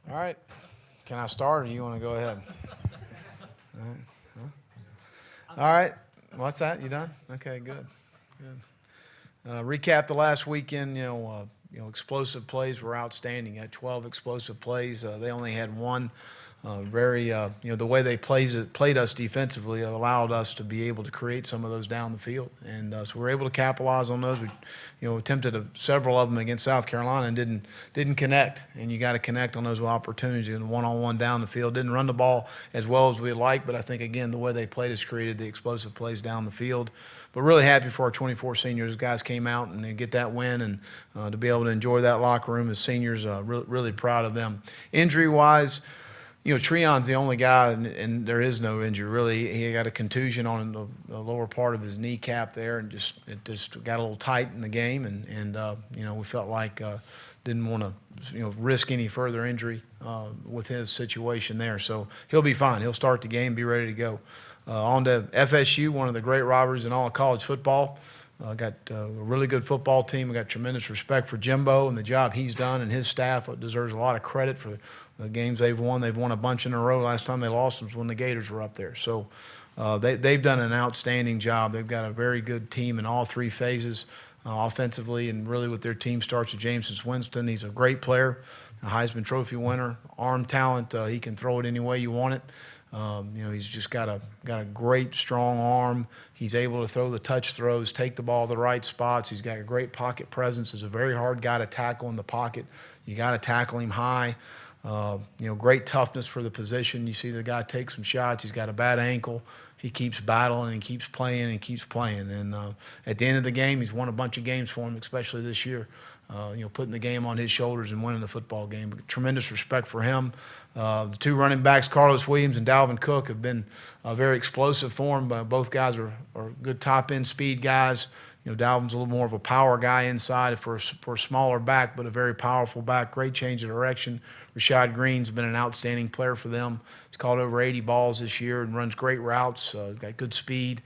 All right. Can I start, or you want to go ahead? All right. All right. What's that? You done? Okay, good. Good. Recap the last weekend. Explosive plays were outstanding. Had 12 explosive plays. They only had one. The way they played us defensively allowed us to be able to create some of those down the field, and so we were able to capitalize on those. We, attempted several of them against South Carolina and didn't connect. And you got to connect on those opportunities. And one-on-one down the field, didn't run the ball as well as we'd like, but I think again the way they played us created the explosive plays down the field. But really happy for our 24 seniors. Guys came out and they get that win, and to be able to enjoy that locker room as seniors, really proud of them. Injury-wise, Treon's the only guy, and there is no injury really. He got a contusion on the lower part of his kneecap there, and it just got a little tight in the game, and we felt like didn't want to risk any further injury with his situation there. So he'll be fine. He'll start the game, be ready to go. On to FSU, one of the great rivalries in all of college football. Got a really good football team. We got tremendous respect for Jimbo and the job he's done, and his staff deserves a lot of credit for the games they've won. They've won a bunch in a row. Last time they lost was when the Gators were up there. So they've done an outstanding job. They've got a very good team in all three phases, offensively, and really with their team starts with Jameson Winston. He's a great player, a Heisman Trophy winner, arm talent. He can throw it any way you want it. He's just got a great, strong arm. He's able to throw the touch throws, take the ball to the right spots. He's got a great pocket presence. He's a very hard guy to tackle in the pocket. You got to tackle him high. Great toughness for the position. You see the guy take some shots. He's got a bad ankle. He keeps battling and keeps playing and keeps playing. And at the end of the game, he's won a bunch of games for him, especially this year. Putting the game on his shoulders and winning the football game. But tremendous respect for him. The two running backs, Carlos Williams and Dalvin Cook, have been very explosive for him. Both guys are good top-end speed guys. Dalvin's a little more of a power guy inside for a smaller back, but a very powerful back. Great change of direction. Rashad Green's been an outstanding player for them. He's caught over 80 balls this year and runs great routes. He's got good speed,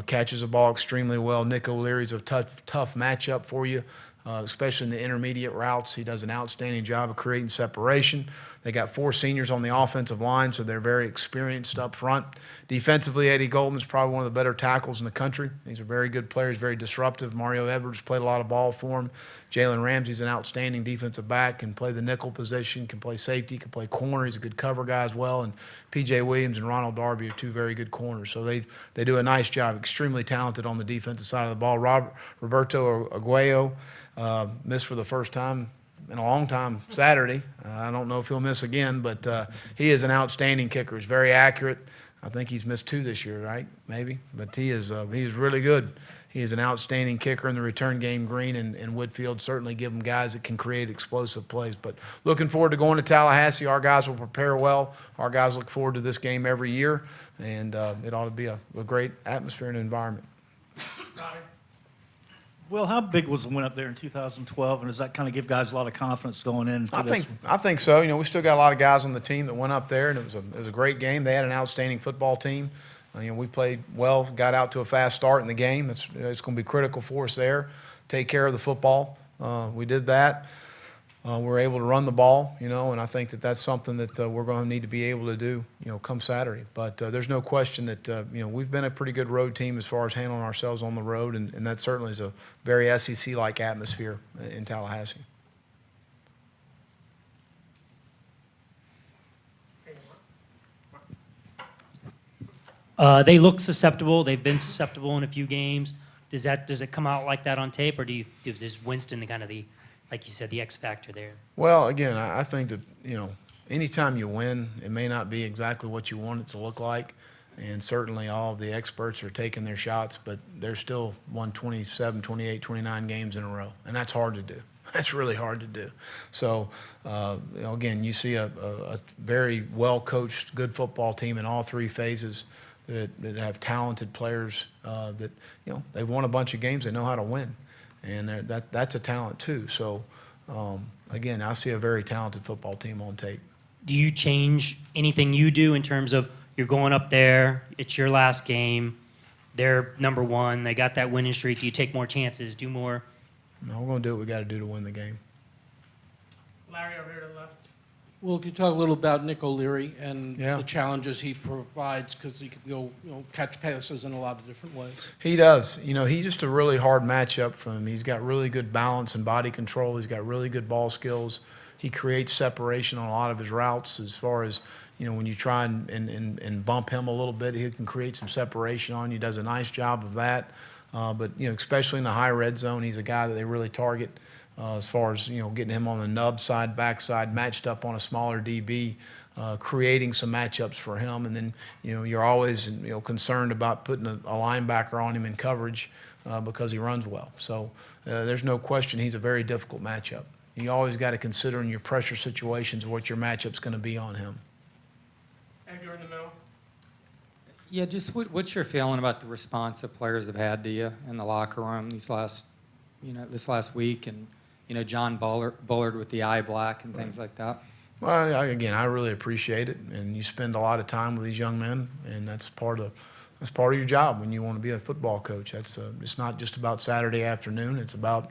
catches the ball extremely well. Nick O'Leary's a tough matchup for you, especially in the intermediate routes. He does an outstanding job of creating separation. They got 4 seniors on the offensive line, so they're very experienced up front. Defensively, Eddie Goldman's probably one of the better tackles in the country. He's a very good player. He's very disruptive. Mario Edwards played a lot of ball for him. Jalen Ramsey's an outstanding defensive back, can play the nickel position, can play safety, can play corner. He's a good cover guy as well. And P.J. Williams and Ronald Darby are 2 very good corners. So they do a nice job. Extremely talented on the defensive side of the ball. Roberto Aguayo missed for the first time in a long time Saturday. I don't know if he'll miss again, but he is an outstanding kicker. He's very accurate. I think he's missed 2 this year, right? Maybe. But he is really good. He is an outstanding kicker in the return game. Green and Whitfield certainly give them guys that can create explosive plays. But looking forward to going to Tallahassee. Our guys will prepare well. Our guys look forward to this game every year, and it ought to be a great atmosphere and environment. Well, how big was the win up there in 2012, and does that kind of give guys a lot of confidence going in? I think so. We still got a lot of guys on the team that went up there, and it was a great game. They had an outstanding football team. We played well, got out to a fast start in the game. It's going to be critical for us there. Take care of the football. We did that. We were able to run the ball, and I think that's something that we're going to need to be able to do, come Saturday. But there's no question that, we've been a pretty good road team as far as handling ourselves on the road, and that certainly is a very SEC-like atmosphere in Tallahassee. They look susceptible. They've been susceptible in a few games. Does it come out like that on tape, or is Winston kind of like you said, the X factor there? Well, again, I think that, anytime you win, it may not be exactly what you want it to look like. And certainly all of the experts are taking their shots, but they're still won 27, 28, 29 games in a row. And that's hard to do. That's really hard to do. So, again, you see a very well-coached, good football team in all 3 phases that have talented players that, they've won a bunch of games. They know how to win. And that's a talent too. So, again, I see a very talented football team on tape. Do you change anything you do in terms of you're going up there, it's your last game, they're number 1, they got that winning streak, do you take more chances, do more? No, we're going to do what we got to do to win the game. Larry over here to the left. Well, could you talk a little about Nick O'Leary and Yeah. the challenges he provides, because he can go, catch passes in a lot of different ways? He does. He's just a really hard matchup for him. He's got really good balance and body control. He's got really good ball skills. He creates separation on a lot of his routes as far as, when you try and bump him a little bit, he can create some separation on you. He does a nice job of that. But, especially in the high red zone, he's a guy that they really target as far as, getting him on the nub side, backside, matched up on a smaller DB, creating some matchups for him. And then, you're always, concerned about putting a linebacker on him in coverage because he runs well. So there's no question he's a very difficult matchup. You always got to consider in your pressure situations what your matchup's going to be on him. And you're in the middle. Yeah, just what's your feeling about the response that players have had to you in the locker room this last week, and John Bullard with the eye black and things like that? Well, again, I really appreciate it, and you spend a lot of time with these young men, and that's part of your job when you want to be a football coach. It's not just about Saturday afternoon. It's about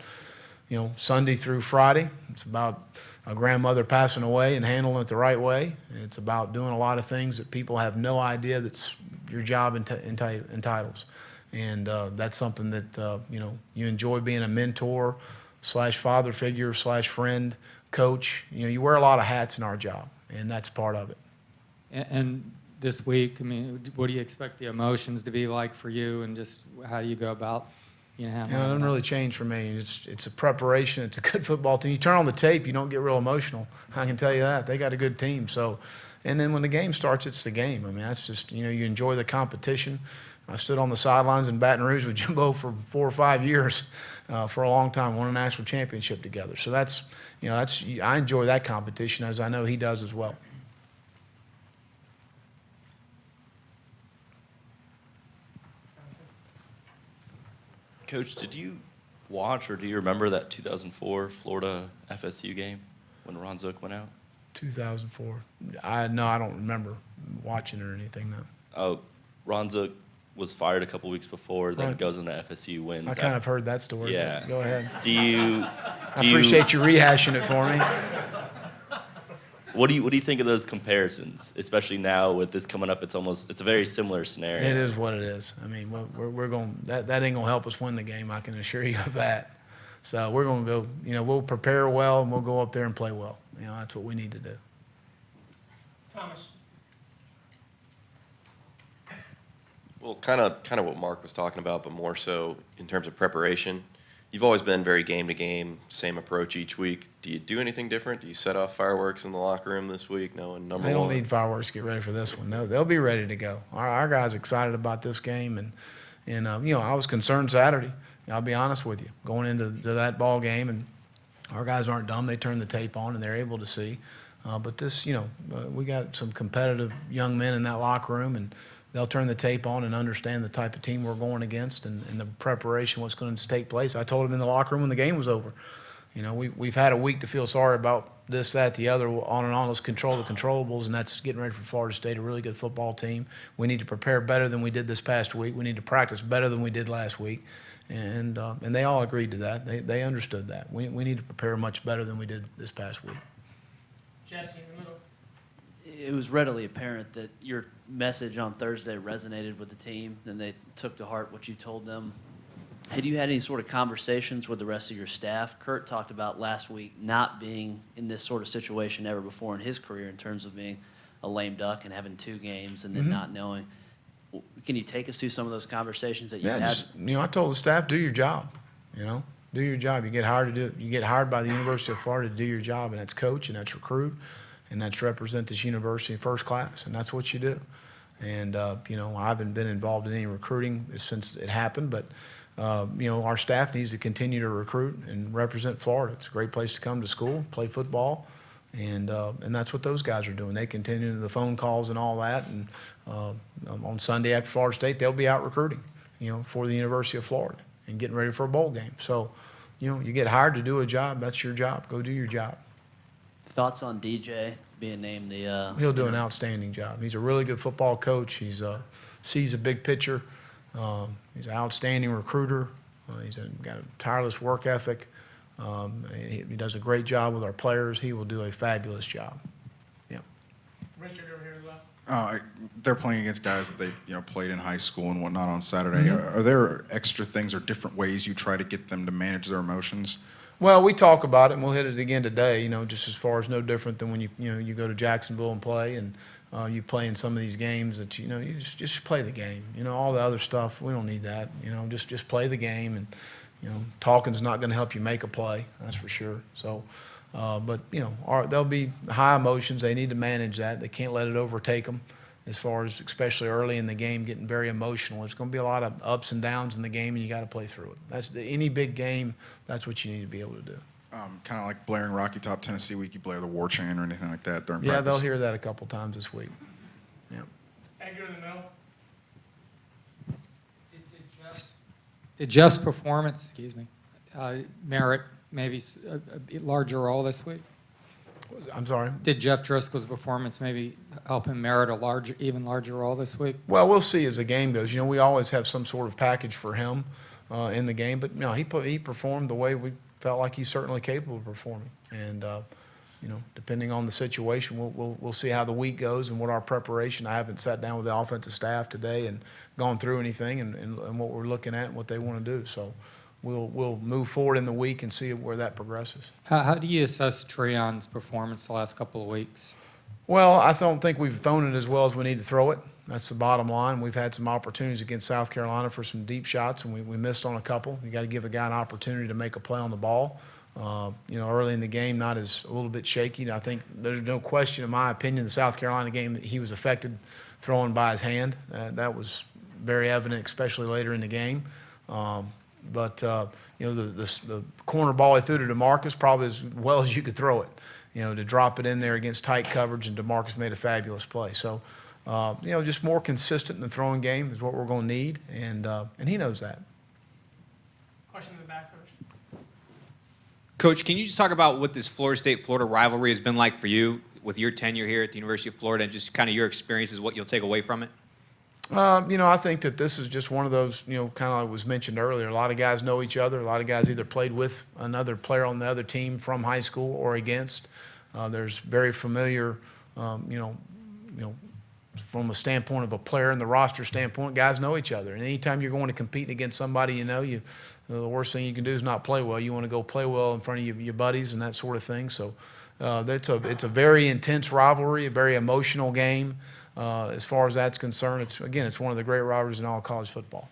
Sunday through Friday. It's about a grandmother passing away and handling it the right way. It's about doing a lot of things that people have no idea that's your job entitles. And that's something that, you enjoy being a mentor / father figure / friend, coach. You wear a lot of hats in our job, and that's part of it. And this week, what do you expect the emotions to be like for you, and just how do you go about, It doesn't really change for me. It's a preparation. It's a good football team. You turn on the tape, you don't get real emotional. I can tell you that. They got a good team. So, and then when the game starts, it's the game. That's just, you enjoy the competition. I stood on the sidelines in Baton Rouge with Jimbo for 4 or 5 years, for a long time, won a national championship together. So I enjoy that competition, as I know he does as well. Coach, did you watch or do you remember that 2004 Florida FSU game when Ron Zook went out? 2004. I don't remember watching it or anything. No. Oh, Ron Zook was fired a couple weeks before, then Right. goes into FSU, wins. I kind of heard that story. Yeah. But go ahead. I I appreciate you rehashing it for me. What do you think of those comparisons, especially now with this coming up? It's a very similar scenario. It is what it is. We're going that ain't gonna help us win the game. I can assure you of that. So we're gonna go. We'll prepare well and we'll go up there and play well. That's what we need to do. Thomas. Well, kind of what Mark was talking about, but more so in terms of preparation. You've always been very game to game, same approach each week. Do you do anything different? Do you set off fireworks in the locker room this week, knowing number one? They don't need fireworks to get ready for this one. They'll be ready to go. Our guys are excited about this game, and I was concerned Saturday. I'll be honest with you, going into that ball game, and our guys aren't dumb. They turn the tape on and they're able to see. But this, we got some competitive young men in that locker room, and they'll turn the tape on and understand the type of team we're going against and the preparation, what's going to take place. I told them in the locker room when the game was over. We've had a week to feel sorry about this, that, the other, on and on. Let's control the controllables, and that's getting ready for Florida State, a really good football team. We need to prepare better than we did this past week. We need to practice better than we did last week. And they all agreed to that. They understood that. We need to prepare much better than we did this past week. Jesse in the middle. It was readily apparent that your message on Thursday resonated with the team, and they took to heart what you told them. Had you had any sort of conversations with the rest of your staff? Kurt talked about last week not being in this sort of situation ever before in his career in terms of being a lame duck and having 2 games and then not knowing. Can you take us through some of those conversations that you had? I told the staff, do your job. Do your job. You get hired to do it. You get hired by the University of Florida to do your job, and that's coach, and that's recruit, and that's represent this university in first class, and that's what you do. And I haven't been involved in any recruiting since it happened, but our staff needs to continue to recruit and represent Florida. It's a great place to come to school, play football, and that's what those guys are doing. They continue the phone calls and all that, and on Sunday after Florida State, they'll be out recruiting, for the University of Florida and getting ready for a bowl game. So, you get hired to do a job. That's your job. Go do your job. Thoughts on DJ being named the He'll do an outstanding job. He's a really good football coach. He's sees a big picture. He's an outstanding recruiter. He's got a tireless work ethic. He does a great job with our players. He will do a fabulous job. Richard over here to the left. They're playing against guys that they played in high school and whatnot on Saturday. Mm-hmm. Are there extra things or different ways you try to get them to manage their emotions? Well, we talk about it, and we'll hit it again today. Just as far as no different than when you go to Jacksonville and play, and you play in some of these games that you just play the game. All the other stuff we don't need that. Just play the game, and talking's not going to help you make a play. That's for sure. So, but there'll be high emotions. They need to manage that. They can't let it overtake them. As far as especially early in the game, getting very emotional. There's going to be a lot of ups and downs in the game, and you got to play through it. Any big game. That's what you need to be able to do. Kind of like blaring Rocky Top Tennessee week, you blare the war chant or anything like that during Yeah, practice? they'll hear that a couple times this week. Yeah. Edgar in the middle. Did Jeff's performance, merit maybe a larger role this week? I'm sorry. Did Jeff Driscoll's performance maybe help him merit a even larger role this week? Well, we'll see as the game goes. We always have some sort of package for him in the game, but he performed the way we felt like he's certainly capable of performing. And depending on the situation, we'll see how the week goes and what our preparation. I haven't sat down with the offensive staff today and gone through anything and what we're looking at and what they want to do. So we'll move forward in the week and see where that progresses. How do you assess Treon's performance the last couple of weeks? Well, I don't think we've thrown it as well as we need to throw it. That's the bottom line. We've had some opportunities against South Carolina for some deep shots, and we missed on a couple. You got to give a guy an opportunity to make a play on the ball. Early in the game, a little bit shaky. I think there's no question, in my opinion, the South Carolina game, that he was affected throwing by his hand. That was very evident, especially later in the game. But the corner ball he threw to DeMarcus probably as well as you could throw it. To drop it in there against tight coverage, and DeMarcus made a fabulous play. So, just more consistent in the throwing game is what we're going to need, and he knows that. Question in the back first. Coach, can you just talk about what this Florida State-Florida rivalry has been like for you with your tenure here at the University of Florida, and just kind of your experiences, what you'll take away from it? I think that this is just one of those, kind of like was mentioned earlier. A lot of guys know each other. A lot of guys either played with another player on the other team from high school or against. There's very familiar, from a standpoint of a player and the roster standpoint, guys know each other. And anytime you're going to compete against somebody the worst thing you can do is not play well. You want to go play well in front of your buddies and that sort of thing. So it's a very intense rivalry, a very emotional game. As far as that's concerned, it's one of the great rivalries in all college football.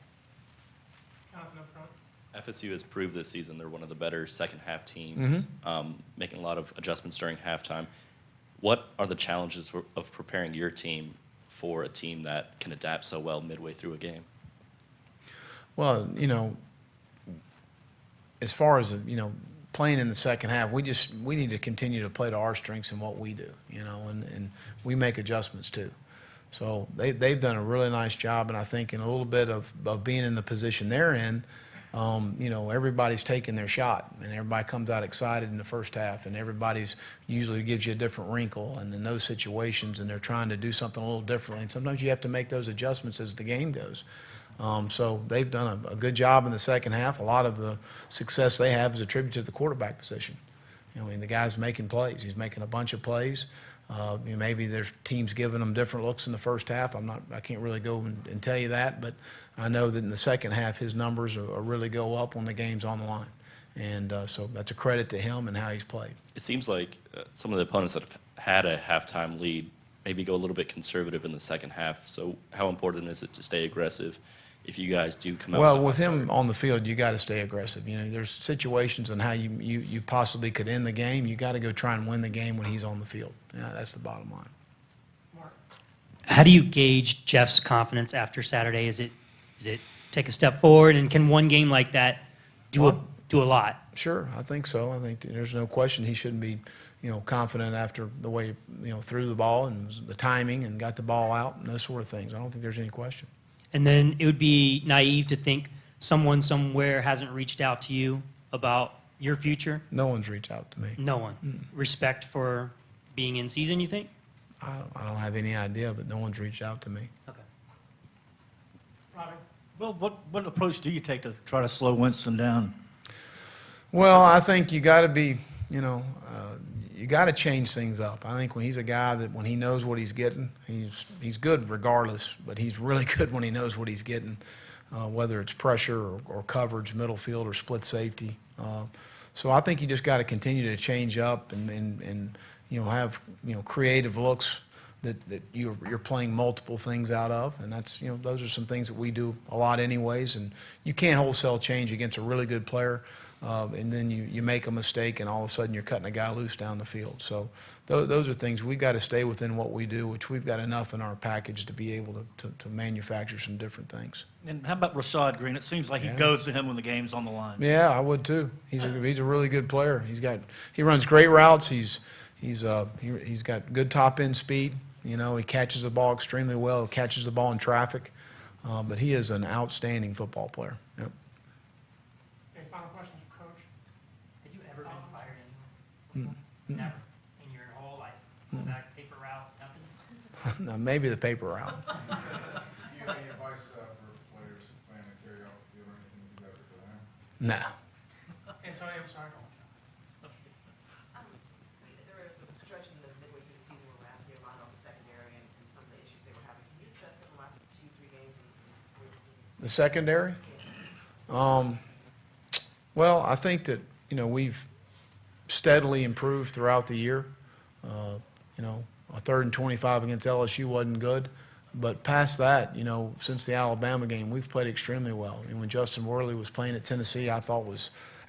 Jonathan up front. FSU has proved this season they're one of the better second-half teams, making a lot of adjustments during halftime. What are the challenges of preparing your team for a team that can adapt so well midway through a game? Well, as far as playing in the second half, we need to continue to play to our strengths and what we do, and we make adjustments too. So they've done a really nice job, and I think in a little bit of being in the position they're in, everybody's taking their shot, and everybody comes out excited in the first half, and everybody's usually gives you a different wrinkle, and in those situations, and they're trying to do something a little differently, and sometimes you have to make those adjustments as the game goes. So they've done a good job in the second half. A lot of the success they have is attributed to the quarterback position. The guy's making plays. He's making a bunch of plays. Maybe there's teams giving them different looks in the first half. I can't really go and tell you that, but I know that in the second half his numbers are really go up when the game's on the line. And so that's a credit to him and how he's played. It seems like some of the opponents that have had a halftime lead maybe go a little bit conservative in the second half. So how important is it to stay aggressive if you guys do come out? Well, with him on the field, you got to stay aggressive. There's situations on how you possibly could end the game. You got to go try and win the game when he's on the field. That's the bottom line. Mark. How do you gauge Jeff's confidence after Saturday? Is it take a step forward, and can one game like that do a lot? Sure, I think so. I think there's no question he shouldn't be, confident after the way threw the ball and the timing and got the ball out and those sort of things. I don't think there's any question. And then it would be naive to think someone somewhere hasn't reached out to you about your future? No one's reached out to me. No one. Respect for being in season, you think? I don't have any idea, but no one's reached out to me. Okay. Robbie. Well, what approach do you take to try to slow Winston down? Well, I think you got to be, you got to change things up. I think when he's a guy that when he knows what he's getting, he's good regardless, but he's really good when he knows what he's getting, whether it's pressure or coverage, middle field or split safety. So I think you just got to continue to change up and have creative looks that you're playing multiple things out of, and that's those are some things that we do a lot anyways. And you can't wholesale change against a really good player, and then you make a mistake, and all of a sudden you're cutting a guy loose down the field. So those are things we've got to stay within what we do, which we've got enough in our package to be able to manufacture some different things. And how about Rashad Green? It seems like he goes to him when the game's on the line. Yeah, I would too. He's a really good player. He runs great routes. He's got good top end speed. He catches the ball extremely well. He catches the ball in traffic, but he is an outstanding football player. Yep. Okay, final question, Coach. Have you ever been fired anywhere? Never. In your whole life? Pull back, paper route, nothing? No, maybe the paper route. Do you have any advice for players planning to carry off the field or anything you guys are doing? No. Antonio, I'm sorry. There was a stretch in the midway through the season where we're asking a lot on the secondary and some of the issues they were having. Can you assess them the last 2-3 games and where the season? The secondary? Well, I think that, we've steadily improved throughout the year. A 3rd and 25 against LSU wasn't good. But past that, since the Alabama game, we've played extremely well. And when Justin Worley was playing at Tennessee, I thought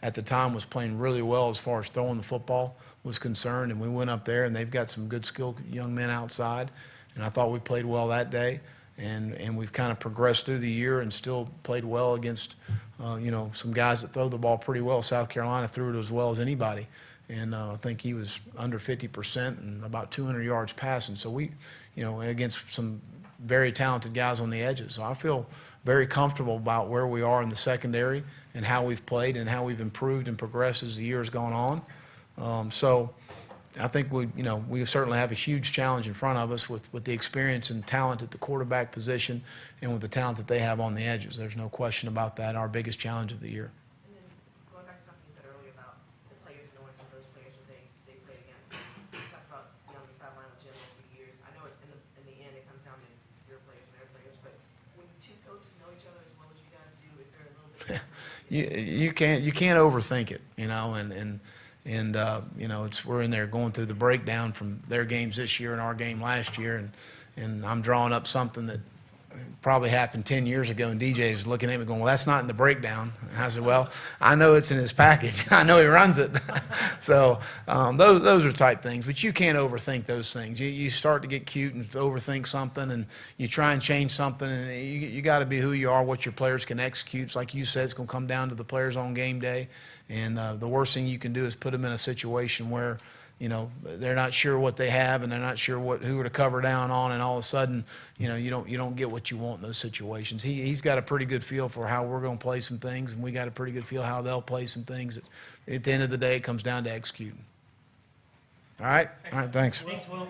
at the time was playing really well as far as throwing the football was concerned. And we went up there, and they've got some good skilled young men outside. And I thought we played well that day. And we've kind of progressed through the year and still played well against, some guys that throw the ball pretty well. South Carolina threw it as well as anybody. And I think he was under 50% and about 200 yards passing. So we, against some very talented guys on the edges. So I feel very comfortable about where we are in the secondary and how we've played and how we've improved and progressed as the year has gone on. So I think we certainly have a huge challenge in front of us with the experience and talent at the quarterback position and with the talent that they have on the edges. There's no question about that. Our biggest challenge of the year. And then going back to something you said earlier about the players knowing some of those players that they played against. You talked about being on the sideline with Jim over the years. I know in the end it comes down to your players and their players, but when two coaches know each other as well as you guys do, is there a little bit You can't overthink it, we're in there going through the breakdown from their games this year and our game last year, and I'm drawing up something that probably happened 10 years ago, and DJ is looking at me going, well, that's not in the breakdown. And I said, well, I know it's in his package. I know he runs it. So those are type things, but you can't overthink those things. You start to get cute and overthink something, and you try and change something, and you got to be who you are, what your players can execute. It's like you said, it's going to come down to the players on game day, and the worst thing you can do is put them in a situation where they're not sure what they have, and they're not sure who to cover down on, and all of a sudden, you don't get what you want in those situations. He's got a pretty good feel for how we're going to play some things, and we got a pretty good feel how they'll play some things. At the end of the day, it comes down to executing. All right? All right, thanks. Thanks, Will.